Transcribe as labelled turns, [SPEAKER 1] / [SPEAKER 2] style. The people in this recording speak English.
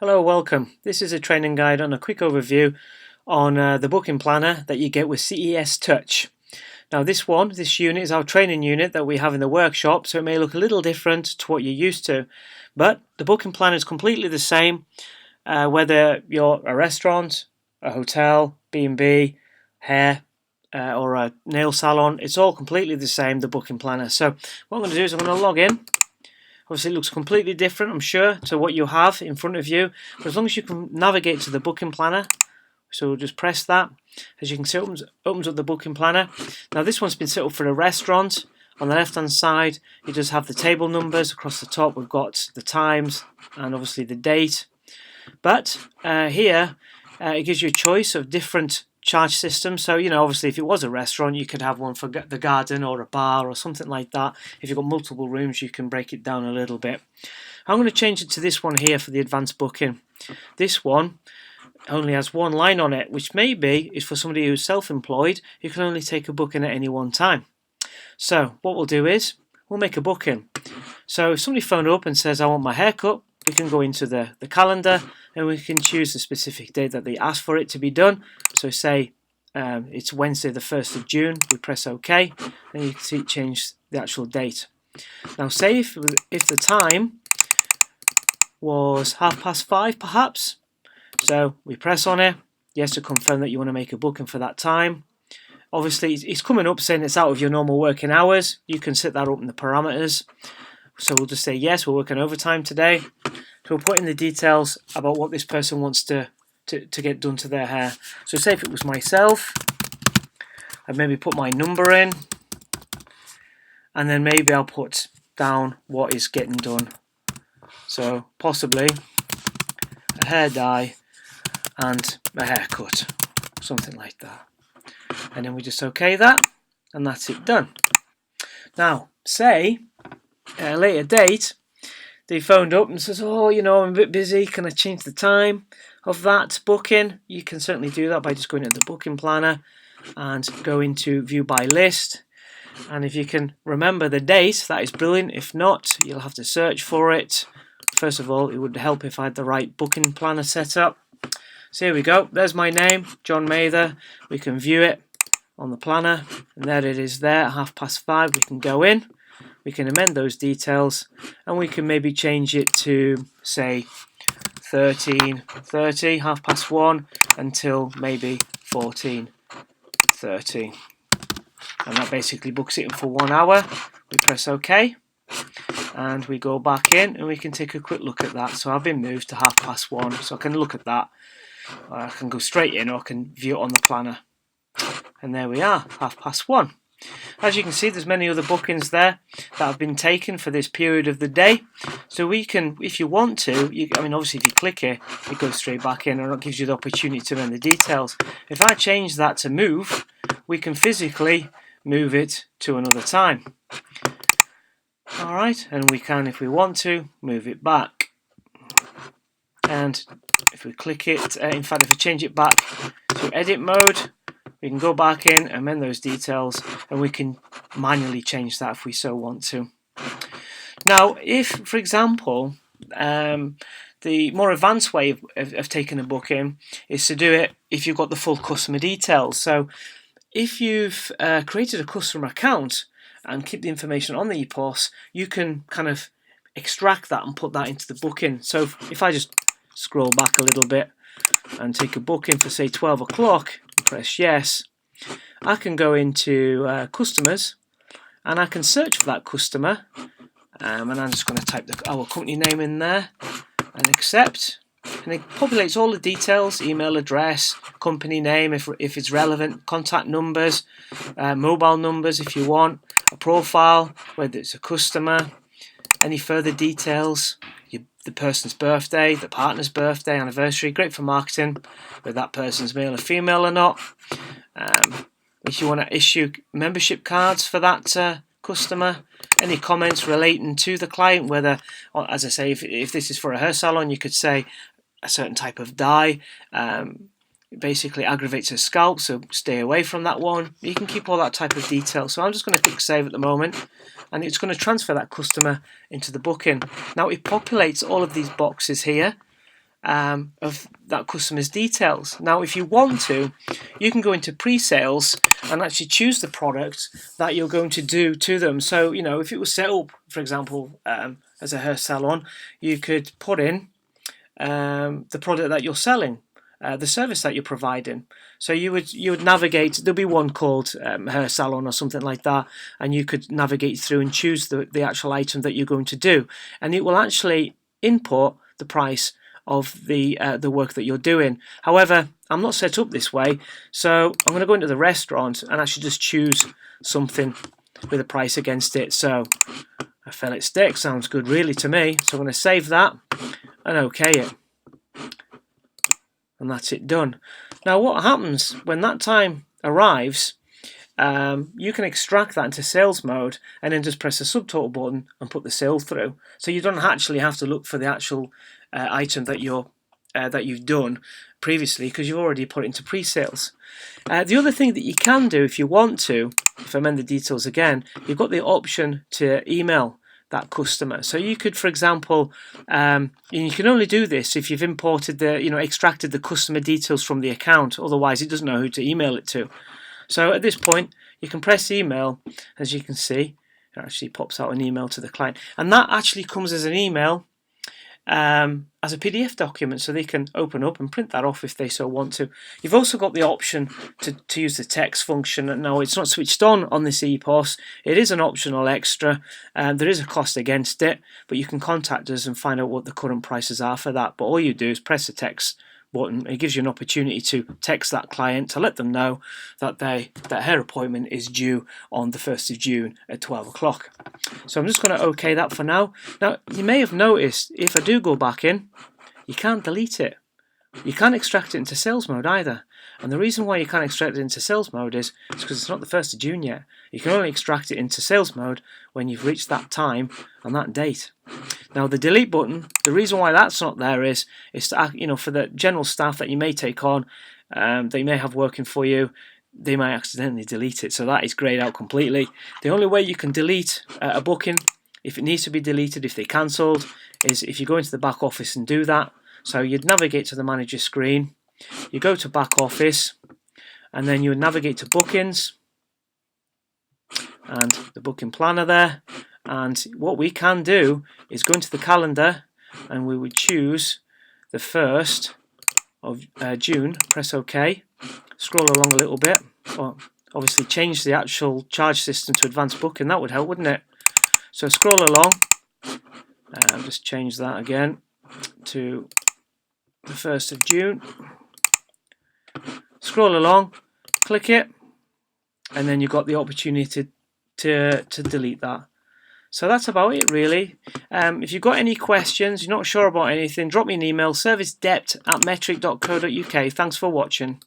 [SPEAKER 1] Hello, welcome. This is a training guide on a quick overview on the booking planner that you get with CES Touch. Now this unit is our training unit that we have in the workshop, so it may look a little different to what you're used to, but the booking planner is completely the same whether you're a restaurant, a hotel, B&B, hair or a nail salon. It's all completely the same, the booking planner. So what I'm going to do is I'm going to log in. Obviously it looks completely different, I'm sure, to what you have in front of you, but as long as you can navigate to the booking planner, so we'll just press that. As you can see, it opens up the booking planner. Now this one's been set up for a restaurant. On the left hand side it does have the table numbers. Across the top we've got the times and obviously the date, but here it gives you a choice of different charge systems. So obviously if it was a restaurant you could have one for the garden or a bar or something like that. If you've got multiple rooms you can break it down a little bit. I'm going to change it to this one here for the advanced booking. This one only has one line on it, which maybe is for somebody who's self-employed. You can only take a booking at any one time. So what we'll do is we'll make a booking. So if somebody phoned up and says I want my haircut, we can go into the calendar and we can choose the specific date that they ask for it to be done. So say it's Wednesday the 1st of June, we press OK, and you can see it change the actual date. Now say if the time was 5:30 perhaps, so we press on it, yes, to confirm that you want to make a booking for that time. Obviously it's coming up saying it's out of your normal working hours. You can set that up in the parameters. So we'll just say yes, we're working overtime today. So we'll put in the details about what this person wants to get done to their hair. So say if it was myself, I'd maybe put my number in, and then maybe I'll put down what is getting done. So possibly a hair dye and a haircut, something like that. And then we just OK that, and that's it done. Now say at a later date they phoned up and says, oh, I'm a bit busy, can I change the time of that booking? You can certainly do that by just going into the booking planner and go into view by list. And if you can remember the date, that is brilliant. If not, you'll have to search for it. First of all, it would help if I had the right booking planner set up. So here we go, there's my name, John Mather. We can view it on the planner, and there it is there at 5:30. We can go in, we can amend those details, and we can maybe change it to say 13:30, 1:30 until maybe 14:30, and that basically books it in for 1 hour. We press OK and we go back in and we can take a quick look at that. So I've been moved to 1:30, so I can look at that. I can go straight in or I can view it on the planner, and there we are, 1:30. As you can see, there's many other bookings there that have been taken for this period of the day. So we can, if you want to, obviously if you click it, it goes straight back in and it gives you the opportunity to amend the details. If I change that to move, we can physically move it to another time. Alright, and we can, if we want to, move it back. And if we click it, in fact if we change it back to edit mode, we can go back in, amend those details, and we can manually change that if we so want to. Now, if, for example, the more advanced way of taking a booking is to do it if you've got the full customer details. So if you've created a customer account and keep the information on the EPoS, you can kind of extract that and put that into the booking. So if I just scroll back a little bit and take a booking for say 12 o'clock, press yes, I can go into customers and I can search for that customer, and I'm just going to type our company name in there and accept, and it populates all the details: email address, company name if it's relevant, contact numbers, mobile numbers if you want, a profile, whether it's a customer, any further details, the person's birthday, the partner's birthday, anniversary. Great for marketing, whether that person's male or female or not. If you want to issue membership cards for that customer, any comments relating to the client, whether, as I say, if this is for a hair salon, you could say a certain type of dye basically aggravates her scalp, so stay away from that one. You can keep all that type of detail. So I'm just going to click save at the moment, and it's going to transfer that customer into the booking. Now it populates all of these boxes here, of that customer's details. Now, if you want to, you can go into pre-sales and actually choose the product that you're going to do to them. So, you know, if it was set up, for example, as a hair salon, you could put in the product that you're selling, the service that you're providing. So you would navigate. There'll be one called hair salon or something like that, and you could navigate through and choose the actual item that you're going to do, and it will actually input the price of the work that you're doing. However, I'm not set up this way, so I'm going to go into the restaurant and actually just choose something with a price against it. So a fillet steak sounds good really to me, so I'm going to save that and OK it, and that's it done. Now what happens when that time arrives, you can extract that into sales mode and then just press the subtotal button and put the sale through. So you don't actually have to look for the actual item that you've done previously, because you've already put it into pre-sales. The other thing that you can do if you want to, if I amend the details again, you've got the option to email that customer. So you could, for example, you can only do this if you've imported extracted the customer details from the account. Otherwise, it doesn't know who to email it to. So at this point, you can press email. As you can see, it actually pops out an email to the client, and that actually comes as an email as a PDF document, so they can open up and print that off if they so want to. You've also got the option to use the text function. Now, it's not switched on this EPoS. It is an optional extra. There is a cost against it, but you can contact us and find out what the current prices are for that. But all you do is press the text button. It gives you an opportunity to text that client to let them know that that her appointment is due on the 1st of June at 12 o'clock. So I'm just going to OK that for now. Now, you may have noticed if I do go back in, you can't delete it. You can't extract it into sales mode either. And the reason why you can't extract it into sales mode is because it's not the 1st of June yet. You can only extract it into sales mode when you've reached that time and that date. Now, the delete button, the reason why that's not there is to, for the general staff that you may take on, that you may have working for you, they might accidentally delete it. So that is grayed out completely. The only way you can delete a booking, if it needs to be deleted, if they cancelled, is if you go into the back office and do that. So you'd navigate to the manager screen, you go to back office, and then you would navigate to bookings and the booking planner there. And what we can do is go into the calendar and we would choose the 1st of June, press OK, scroll along a little bit, or obviously change the actual charge system to advanced booking. That would help, wouldn't it? So scroll along, just change that again to the 1st of June. Scroll along, click it, and then you've got the opportunity to delete that. So that's about it really. If you've got any questions, you're not sure about anything, drop me an email, servicedept@metrik.co.uk. Thanks for watching.